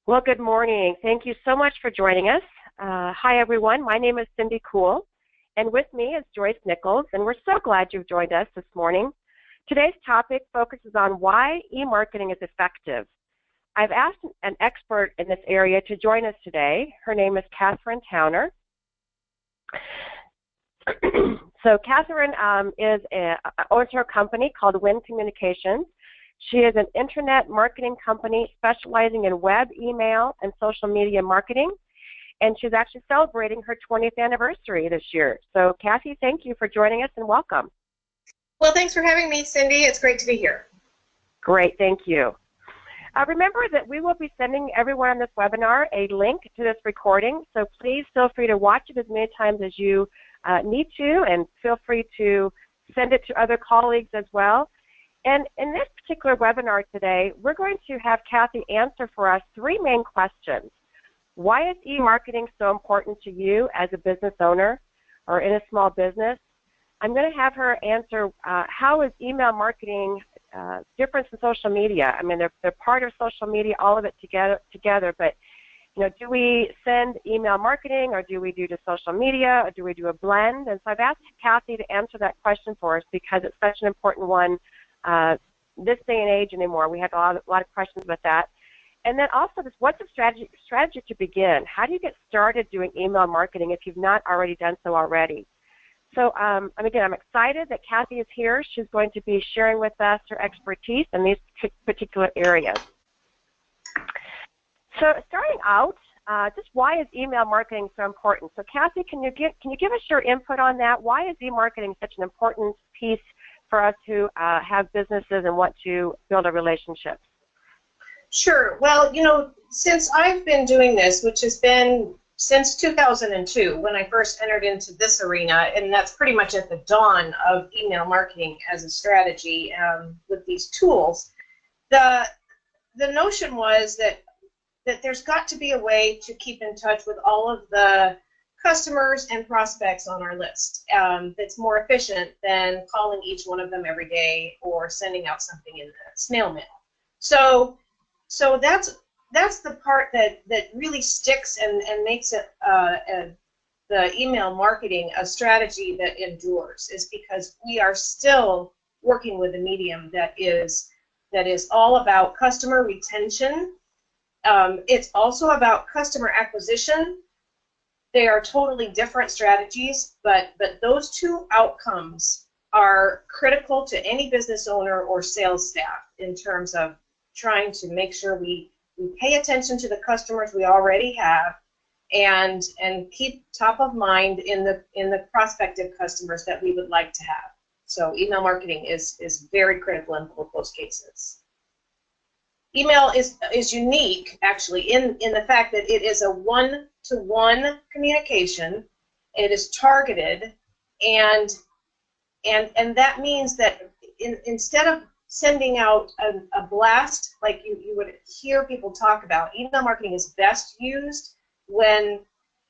Well, good morning. Thank you so much for joining us. Hi, everyone. My name is Cindy Kuhl, and with me is Joyce Nichols, and we're so glad you've joined us this morning. Today's topic focuses on why e-marketing is effective. I've asked an expert in this area to join us today. Her name is Catherine Towner. So Catherine owns her company called WinCommunications. She is an internet marketing company specializing in web, email, and social media marketing, and she's actually celebrating her 20th anniversary this year. So Kathy, thank you for joining us and welcome. Well, thanks for having me, Cindy. It's great to be here. Great, thank you. Remember that we will be sending everyone on this webinar a link to this recording, so please feel free to watch it as many times as you need to, and feel free to send it to other colleagues as well. And in this particular webinar today, we're going to have Kathy answer for us three main questions. Why is e-marketing so important to you as a business owner or in a small business? I'm going to have her answer how is email marketing different from social media? I mean, they're part of social media, all of it together, but you know, do we send email marketing, or do we do just social media, or do we do a blend? And so I've asked Kathy to answer that question for us because it's such an important one this day and age anymore. We have a lot of questions about that. And then also, what's the strategy to begin? How do you get started doing email marketing if you've not already done so already? So, and again, I'm excited that Kathy is here. She's going to be sharing with us her expertise in these particular areas. So, starting out, just why is email marketing so important? So, Kathy, can you give us your input on that? Why is e-marketing such an important piece for us who have businesses and want to build a relationship? Sure. Well, you know, since I've been doing this, which has been since 2002 when I first entered into this arena, and that's pretty much at the dawn of email marketing as a strategy with these tools, the notion was that there's got to be a way to keep in touch with all of the customers and prospects on our list that's more efficient than calling each one of them every day or sending out something in the snail mail. So that's the part that really sticks and makes it the email marketing a strategy that endures, is because we are still working with a medium that is all about customer retention. It's also about customer acquisition. They are totally different strategies, but those two outcomes are critical to any business owner or sales staff in terms of trying to make sure we pay attention to the customers we already have and keep top of mind in the prospective customers that we would like to have. So email marketing is very critical in both those cases. Email is unique, actually, in the fact that it is a one-to-one communication. It is targeted, and that means that instead of sending out a blast like you would hear people talk about, email marketing is best used when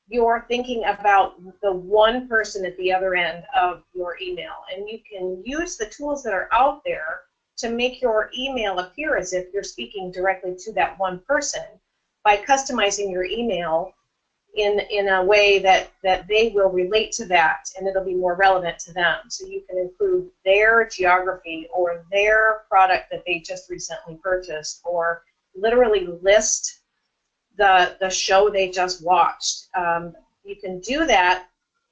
you're thinking about the one person at the other end of your email, and you can use the tools that are out there to make your email appear as if you're speaking directly to that one person by customizing your email in a way that they will relate to that, and it'll be more relevant to them. So you can include their geography or their product that they just recently purchased, or literally list the show they just watched. You can do that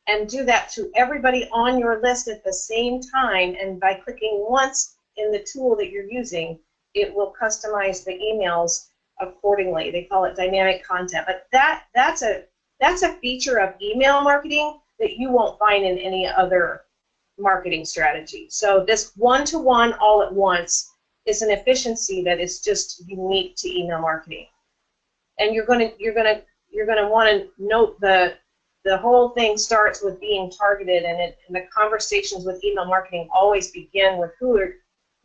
and do that to everybody on your list at the same time, and by clicking once in the tool that you're using, it will customize the emails accordingly. They call it dynamic content, but that's a feature of email marketing that you won't find in any other marketing strategy. So this one-to-one all at once is an efficiency that is just unique to email marketing. And you're gonna want to note the whole thing starts with being targeted, and the conversations with email marketing always begin with who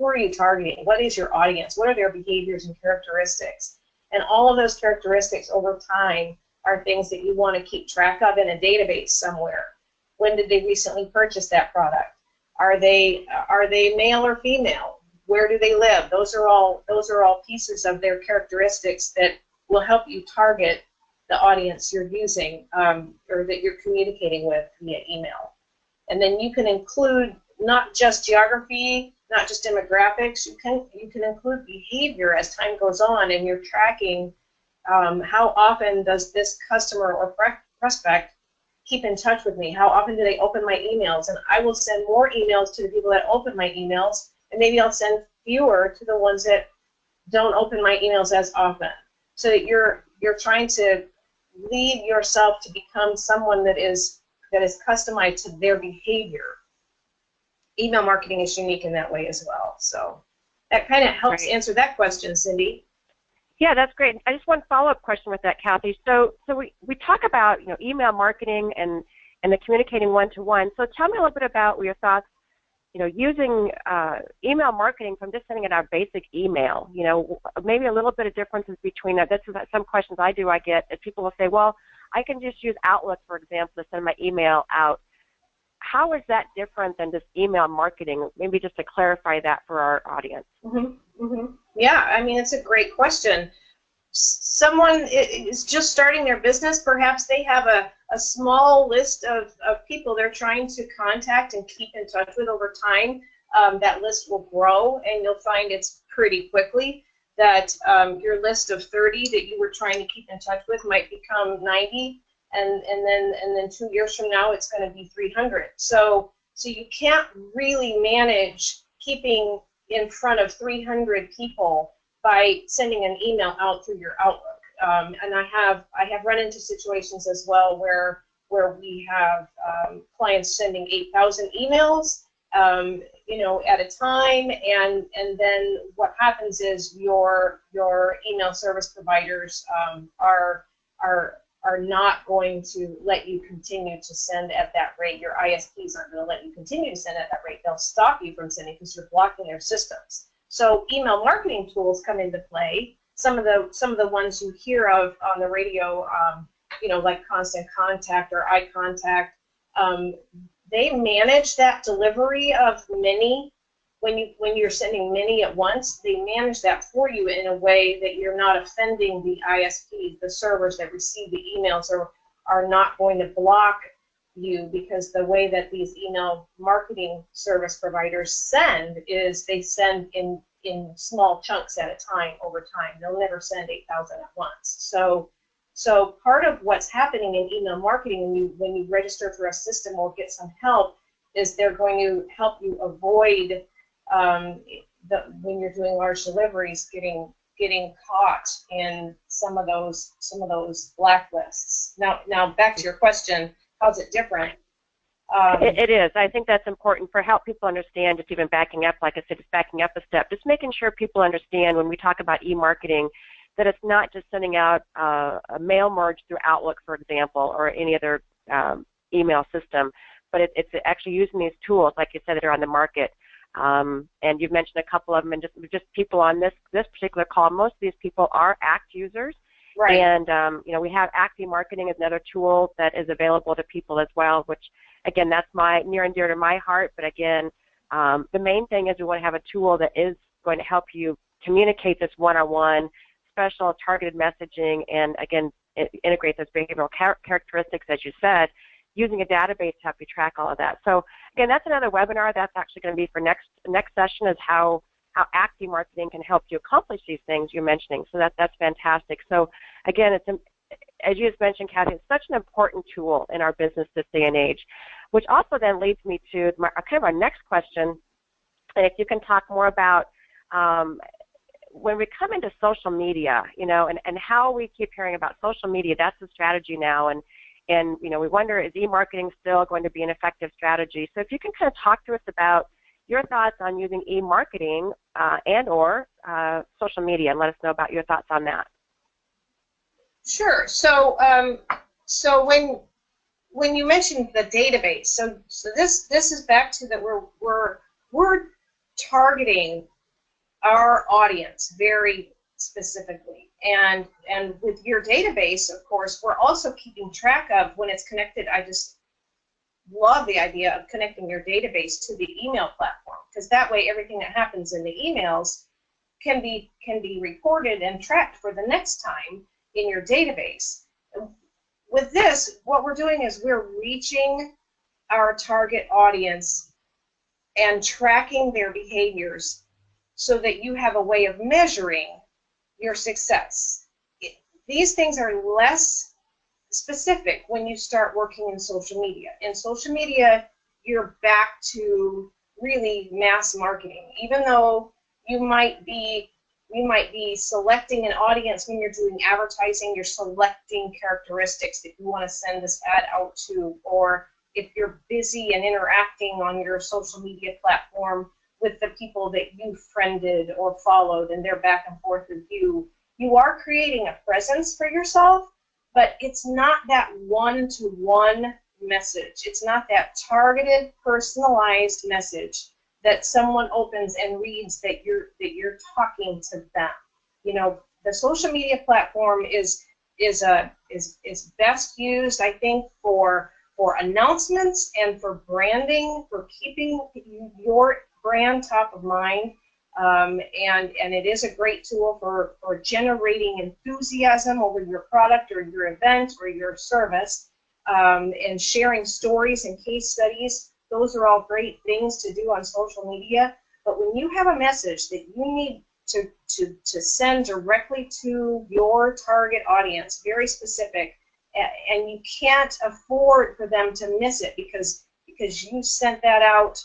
are you targeting? What is your audience? What are their behaviors and characteristics? And all of those characteristics over time are things that you want to keep track of in a database somewhere. When did they recently purchase that product? Are they male or female? Where do they live? Those are all pieces of their characteristics that will help you target the audience you're using or that you're communicating with via email. And then you can include not just geography, not just demographics. You can include behavior as time goes on, and you're tracking how often does this customer or prospect keep in touch with me? How often do they open my emails? And I will send more emails to the people that open my emails, and maybe I'll send fewer to the ones that don't open my emails as often. So that you're trying to lead yourself to become someone that is customized to their behavior. Email marketing is unique in that way as well. So that kind of helps answer that question, Cindy. Yeah, that's great. I just one follow-up question with that, Kathy. So we talk about email marketing and the communicating one-to-one. So tell me a little bit about your thoughts, using email marketing from just sending it out basic email. Maybe a little bit of differences between that. That's some questions I get is people will say, well, I can just use Outlook, for example, to send my email out. How is that different than just email marketing? Maybe just to clarify that for our audience. Yeah, I mean, it's a great question. Someone is just starting their business. Perhaps they have a small list of people they're trying to contact and keep in touch with over time. That list will grow, and you'll find it's pretty quickly that your list of 30 that you were trying to keep in touch with might become 90. And then 2 years from now, it's going to be 300. So you can't really manage keeping in front of 300 people by sending an email out through your Outlook. And I have run into situations as well where we have clients sending 8,000 emails, at a time, and then what happens is your email service providers are not going to let you continue to send at that rate. Your ISPs aren't going to let you continue to send at that rate. They'll stop you from sending because you're blocking their systems. So email marketing tools come into play. Some of the ones you hear of on the radio, like Constant Contact or iContact, they manage that delivery of many. When you're sending many at once, they manage that for you in a way that you're not offending the ISPs. The servers that receive the emails are not going to block you, because the way that these email marketing service providers send is they send in small chunks at a time over time. They'll never send 8,000 at once. So part of what's happening in email marketing when you register through a system or get some help is they're going to help you avoid when you're doing large deliveries, getting caught in some of those blacklists. Now back to your question, how's it different? It is. I think that's important for help people understand, just even backing up, like I said, just backing up a step, just making sure people understand when we talk about e-marketing that it's not just sending out a mail merge through Outlook, for example, or any other email system, but it's actually using these tools, like you said, that are on the market. And you've mentioned a couple of them, and just people on this particular call. Most of these people are ACT users, right? And we have ACT marketing as another tool that is available to people as well. Which, again, that's near and dear to my heart. But again, the main thing is we want to have a tool that is going to help you communicate this one-on-one, special targeted messaging, and again, integrate those behavioral characteristics, as you said, using a database to help you track all of that. So again, that's another webinar. That's actually going to be for next session, is how active marketing can help you accomplish these things you're mentioning. So that's fantastic. So again, it's, as you just mentioned, Kathy, it's such an important tool in our business this day and age, which also then leads me to our next question. And if you can talk more about when we come into social media, and how we keep hearing about social media, that's the strategy now, and we wonder, is e-marketing still going to be an effective strategy? So if you can kind of talk to us about your thoughts on using e-marketing and or social media, and let us know about your thoughts on that. Sure. So when you mentioned the database, so this is back to that we're targeting our audience very specifically. And with your database, of course, we're also keeping track of when it's connected. I just love the idea of connecting your database to the email platform, because that way everything that happens in the emails can be recorded and tracked for the next time. in your database. With this, what we're doing is we're reaching our target audience and tracking their behaviors so that you have a way of measuring your success. These things are less specific when you start working in social media. In social media, you're back to really mass marketing. Even though you might be selecting an audience when you're doing advertising, you're selecting characteristics that you want to send this ad out to, or if you're busy and interacting on your social media platform with the people that you friended or followed and they're back and forth with you, you are creating a presence for yourself, but it's not that one-to-one message. It's not that targeted, personalized message that someone opens and reads that you're talking to them. You know, the social media platform is best used, I think, for announcements and for branding, for keeping your brand top of mind. And it is a great tool for generating enthusiasm over your product or your event or your service, and sharing stories and case studies. Those are all great things to do on social media. But when you have a message that you need to send directly to your target audience, very specific, and you can't afford for them to miss it because you sent that out,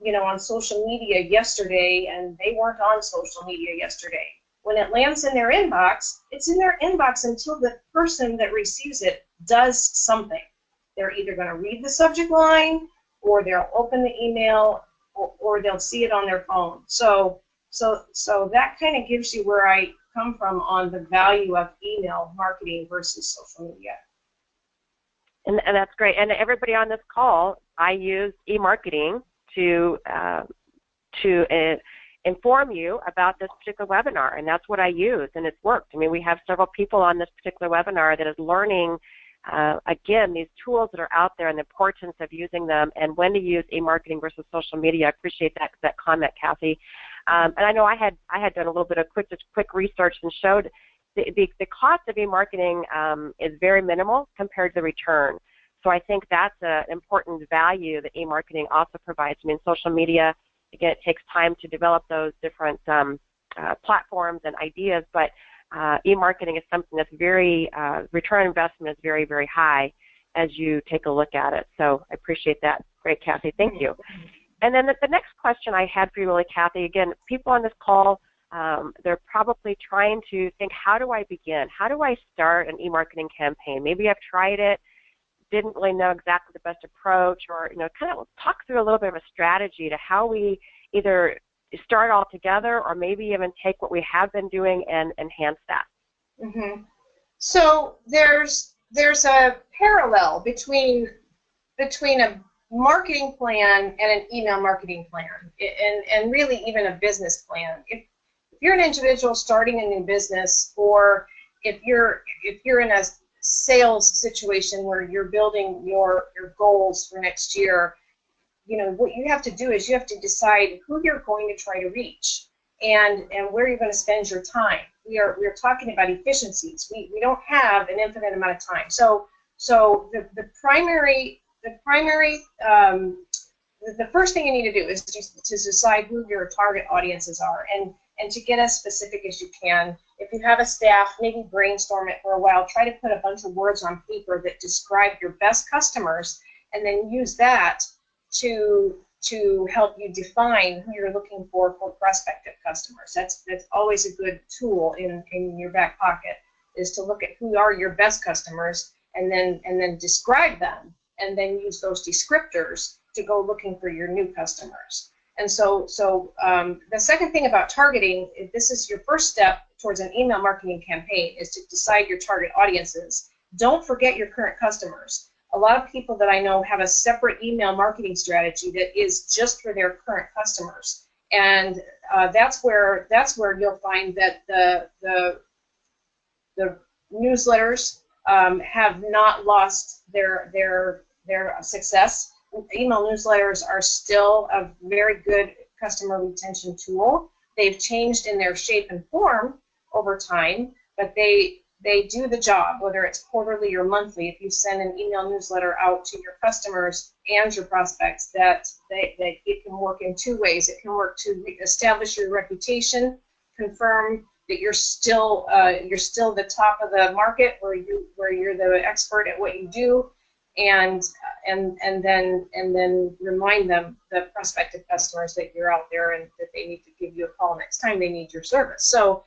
you know, on social media yesterday and they weren't on social media yesterday. When it lands in their inbox, it's in their inbox until the person that receives it does something. They're either going to read the subject line, or they'll open the email, or they'll see it on their phone. So that kind of gives you where I come from on the value of email marketing versus social media. And that's great. And everybody on this call, I use eMarketing to inform you about this particular webinar, and that's what I use, and it's worked. I mean, we have several people on this particular webinar that is learning, again, these tools that are out there and the importance of using them and when to use eMarketing versus social media. I appreciate that comment, Kathy. And I know I had done a little bit of quick research and showed the cost of eMarketing is very minimal compared to the return. So I think that's an important value that eMarketing also provides. I mean, social media, again, it takes time to develop those different platforms and ideas, but eMarketing is something that's very, return on investment is very, very high as you take a look at it. So I appreciate that. Great, Kathy. Thank you. And then the next question I had for you, really, Kathy, again, people on this call, they're probably trying to think, how do I begin? How do I start an eMarketing campaign? Maybe I've tried it, didn't really know exactly the best approach, or, you know, kind of talk through a little bit of a strategy to how we either start all together or maybe even take what we have been doing and enhance that. Mm-hmm. So there's a parallel between a marketing plan and an email marketing plan, and really even a business plan. If you're an individual starting a new business, or if you're in a sales situation where you're building your goals for next year, you know, what you have to do is you have to decide who you're going to try to reach and where you're going to spend your time. We're talking about efficiencies. We don't have an infinite amount of time. So the first thing you need to do is to decide who your target audiences are, and to get as specific as you can. If you have a staff, maybe brainstorm it for a while. Try to put a bunch of words on paper that describe your best customers, and then use that to help you define who you're looking for prospective customers. That's always a good tool in your back pocket, is to look at who are your best customers and then describe them, and then use those descriptors to go looking for your new customers. And so the second thing about targeting, if this is your first step towards an email marketing campaign, is to decide your target audiences. Don't forget your current customers. A lot of people that I know have a separate email marketing strategy that is just for their current customers, and that's where you'll find that the newsletters have not lost their success. Email newsletters are still a very good customer retention tool. They've changed in their shape and form over time, but they they do the job, whether it's quarterly or monthly. If you send an email newsletter out to your customers and your prospects, that it can work in two ways. It can work to establish your reputation, confirm that you're still the top of the market, where you're the expert at what you do, and then remind them, the prospective customers, that you're out there and that they need to give you a call next time they need your service. So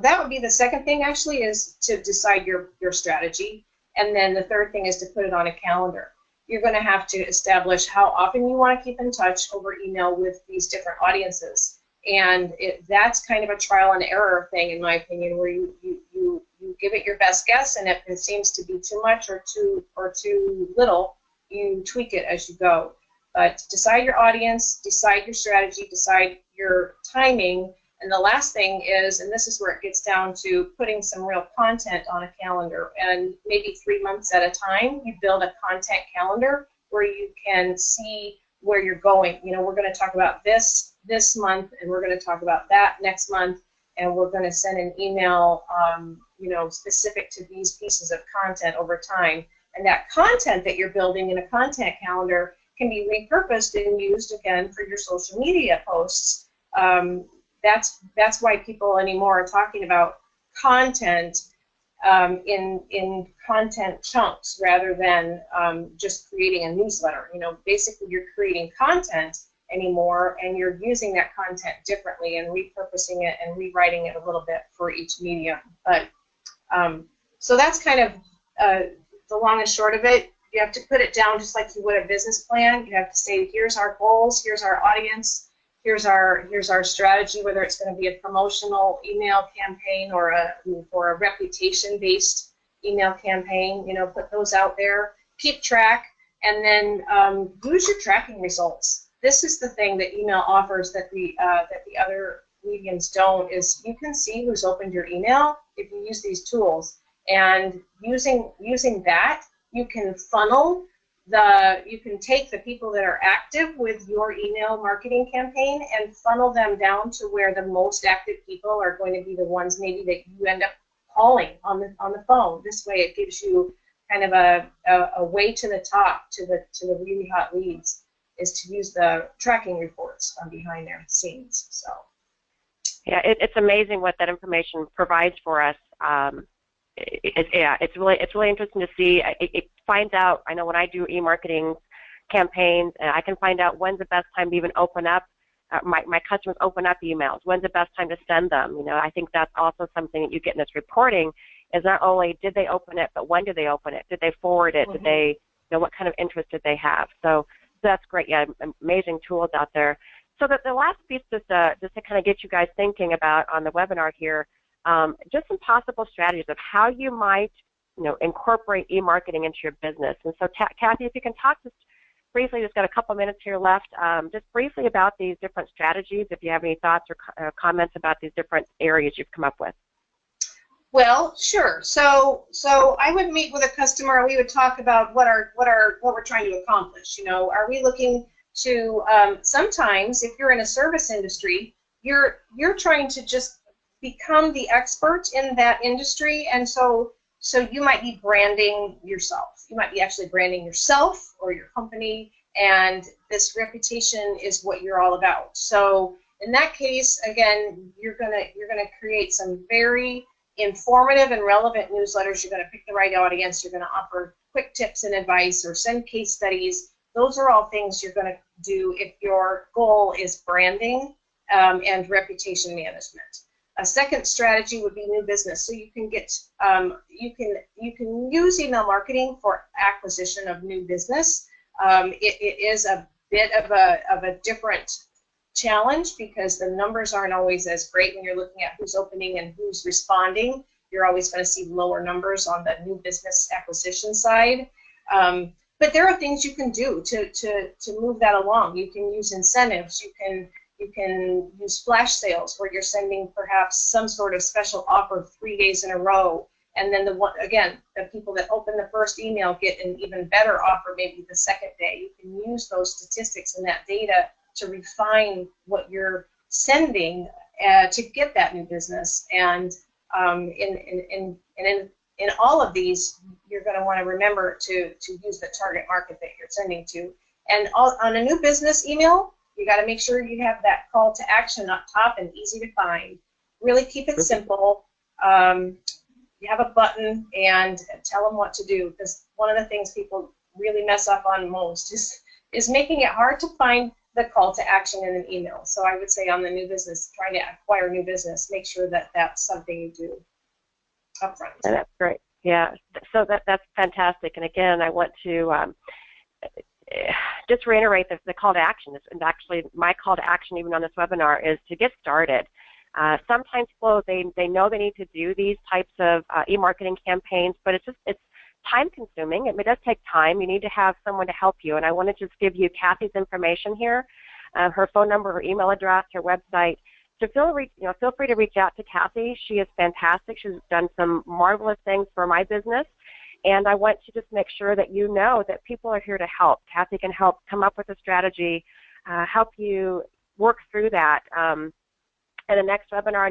that would be the second thing, actually, is to decide your strategy. And then the third thing is to put it on a calendar. You're going to have to establish how often you want to keep in touch over email with these different audiences. And that's kind of a trial and error thing, in my opinion, where you give it your best guess, and if it seems to be too much or too little, you tweak it as you go. But decide your audience, decide your strategy, decide your timing. And the last thing is, and this is where it gets down to putting some real content on a calendar, and maybe 3 months at a time, you build a content calendar where you can see where you're going. You know, we're going to talk about this month, and we're going to talk about that next month, and we're going to send an email, you know, specific to these pieces of content over time. And that content that you're building in a content calendar can be repurposed and used again for your social media posts. That's why people anymore are talking about content in content chunks rather than just creating a newsletter. You know, basically you're creating content anymore, and you're using that content differently and repurposing it and rewriting it a little bit for each medium. But so that's kind of the long and short of it. You have to put it down just like you would a business plan. You have to say, here's our goals, here's our audience, here's our strategy, whether it's going to be a promotional email campaign or a reputation-based email campaign. You know, put those out there, keep track, and then use your tracking results. This is the thing that email offers that the other mediums don't, is you can see who's opened your email if you use these tools. And using that, you can you can take the people that are active with your email marketing campaign and funnel them down to where the most active people are going to be the ones maybe that you end up calling on the phone. This way it gives you kind of a way to the top, to the really hot leads, is to use the tracking reports on behind their scenes. So yeah, it's amazing what that information provides for us. It's really interesting to see. It finds out. I know when I do e-marketing campaigns, and I can find out when's the best time to even open up. My customers open up emails. When's the best time to send them? You know, I think that's also something that you get in this reporting, is not only did they open it, but when did they open it? Did they forward it? Did they, you know, what kind of interest did they have? So that's great. Yeah, amazing tools out there. So the last piece, just to kind of get you guys thinking about on the webinar here, just some possible strategies of how you might, you know, incorporate e-marketing into your business. And so, Kathy, if you can talk just briefly, just got a couple minutes here left, just briefly about these different strategies, if you have any thoughts or comments about these different areas you've come up with. Well, sure. So I would meet with a customer, and we would talk about what we're trying to accomplish. You know, are we looking to sometimes, if you're in a service industry, you're trying to just become the expert in that industry, and so you might be branding yourself. You might be actually branding yourself or your company, and this reputation is what you're all about. So in that case, again, you're gonna create some very informative and relevant newsletters. You're going to pick the right audience. You're going to offer quick tips and advice or send case studies. Those are all things you're going to do if your goal is branding and reputation management. A second strategy would be new business. So you can get you can use email marketing for acquisition of new business. It is a bit of a different challenge because the numbers aren't always as great when you're looking at who's opening and who's responding. You're always going to see lower numbers on the new business acquisition side. But there are things you can do to move that along. You can use incentives. You can use flash sales where you're sending perhaps some sort of special offer 3 days in a row, and then the people that open the first email get an even better offer maybe the second day. You can use those statistics and that data to refine what you're sending to get that new business. And In all of these, you're going to want to remember to use the target market that you're sending to. And on a new business email, you got to make sure you have that call to action up top and easy to find. Really keep it simple. You have a button and tell them what to do, because one of the things people really mess up on most is making it hard to find the call to action in an email. So I would say on the new business, trying to acquire new business, make sure that that's something you do up front. That's great. Yeah, so that's fantastic. And again, I want to just reiterate the call to action. And actually, my call to action, even on this webinar, is to get started. Sometimes people, they know they need to do these types of e-marketing campaigns, but it's time consuming. It does take time. You need to have someone to help you. And I want to just give you Kathy's information here, her phone number, her email address, her website. So feel free to reach out to Kathy. She is fantastic. She's done some marvelous things for my business. And I want to just make sure that you know that people are here to help. Kathy can help come up with a strategy, help you work through that. In the next webinar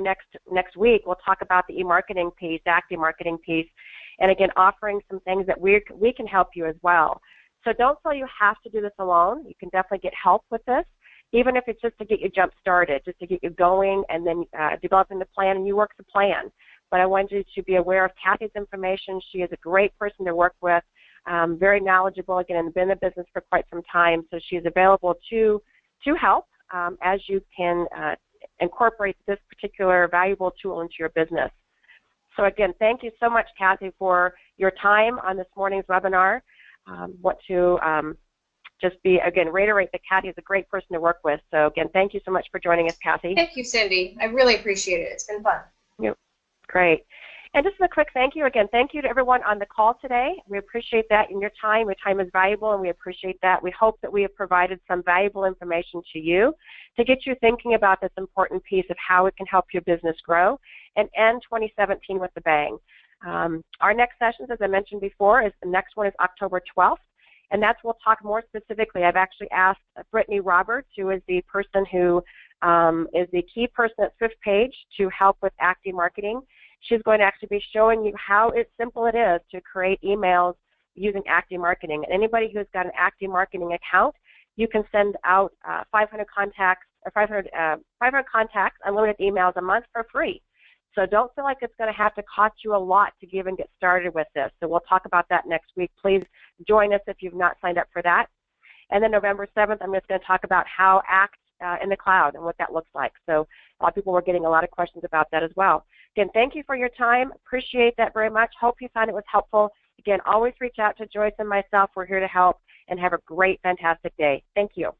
next week, we'll talk about the e-marketing piece, active marketing piece, and again, offering some things that we can help you as well. So don't feel you have to do this alone. You can definitely get help with this, even if it's just to get you jump started, just to get you going, and then developing the plan, and you work the plan. But I want you to be aware of Kathy's information. She is a great person to work with, very knowledgeable, again, been in the business for quite some time, so she is available to help as you can incorporate this particular valuable tool into your business. So again, thank you so much, Kathy, for your time on this morning's webinar. Want to just reiterate that Kathy is a great person to work with. So again, thank you so much for joining us, Kathy. Thank you, Cindy. I really appreciate it. It's been fun. Yep. Great. And just a quick thank you. Again, thank you to everyone on the call today. We appreciate that in your time. Your time is valuable, and we appreciate that. We hope that we have provided some valuable information to you to get you thinking about this important piece of how it can help your business grow and end 2017 with a bang. Our next sessions, as I mentioned before, the next one is October 12th, and we'll talk more specifically. I've actually asked Brittany Roberts, who is the person who is the key person at Swift Page, to help with active marketing. She's going to actually be showing you how simple it is to create emails using active marketing. And anybody who's got an active marketing account, you can send out 500 contacts, unlimited emails a month for free. So don't feel like it's going to have to cost you a lot to even get started with this. So we'll talk about that next week. Please join us if you've not signed up for that. And then November 7th, I'm just going to talk about how Act in the cloud and what that looks like. So a lot of people were getting a lot of questions about that as well. Again, thank you for your time. Appreciate that very much. Hope you found it was helpful. Again, always reach out to Joyce and myself. We're here to help, and have a great, fantastic day. Thank you.